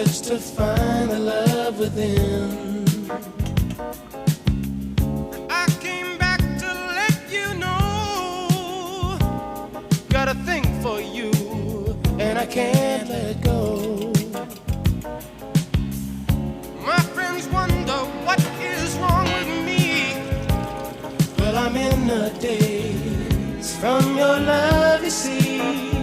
search to find the love within. I came back to let you know, got a thing for you, and I can't let go. My friends wonder what is wrong with me. Well, I'm in a daze from your love, you see.